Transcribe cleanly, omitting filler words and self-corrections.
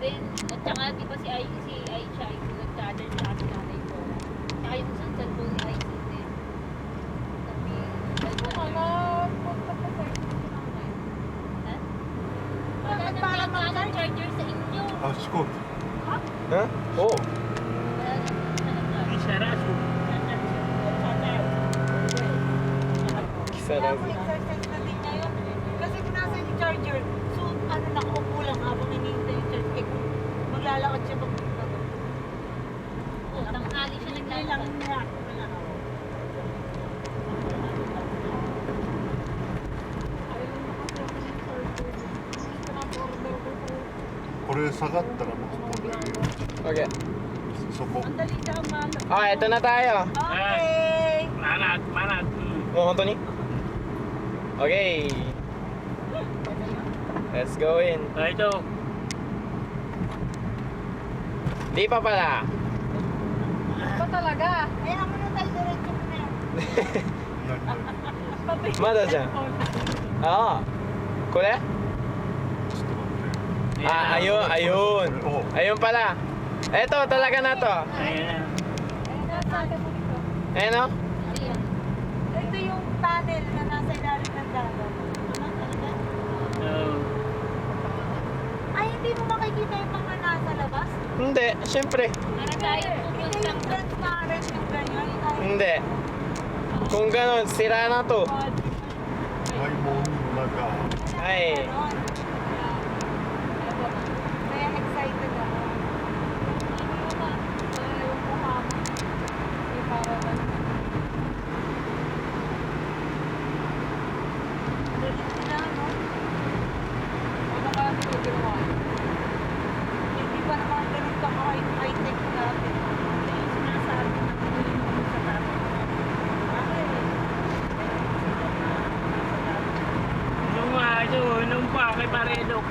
din. At saka di ba si Aisha ay nag-charger sa ating nanay ko. Tsaka yung isang cellphone ni Aisha din. Sabi, Punta pa sa ha? Wala nang charger sa inyo. 아, 시고. Ha? Oo. Wala nang Di siya raso. Kisa Kaya na. mo exercise na din niya yun. Kasi kung nasa yung charger, so ano nakaupo lang habang hinihintay yung charger. Eh kung maglalakad siya pagpunta doon. Oo, tanghali siya Hindi lang naglalakad. niya. Wala na ako.これ下がったらもうここで Okay. そこ Ang dali ka man. Ah, eto na tayo. Okay. Manat, manat. Oh, Anthony? Okay. Let's go in. Ito. Di pa pala. Ba talaga? Kaya mo na tayo diretso mo na yan. Mada dyan. Ah. Kule? ちょっと待って Ah, ayun, ayun. お Ayun pala. Eto, talaga na to. Ayan. Ayan o. Ayan. Ito yung tunnel na nasa ilalim ng dagat. Oh. Ay, hindi mo makikita yung mga nasa labas? Hindi, syempre. Para tayo Hindi yung yung transparent yung ganyan. Ay, Hindi. Kung ganon, sira na to. 買い物の中 Ay. ganon. Kaya excited ako. Yung mukha mo. Yung parang galit na, no? Ano kaya dito ginawa? Hindi pa naman ganun ka high-tech dati. Hindi yung sinasabi na hindi mo sa dati. Bakit? Nung pa kay Paredok.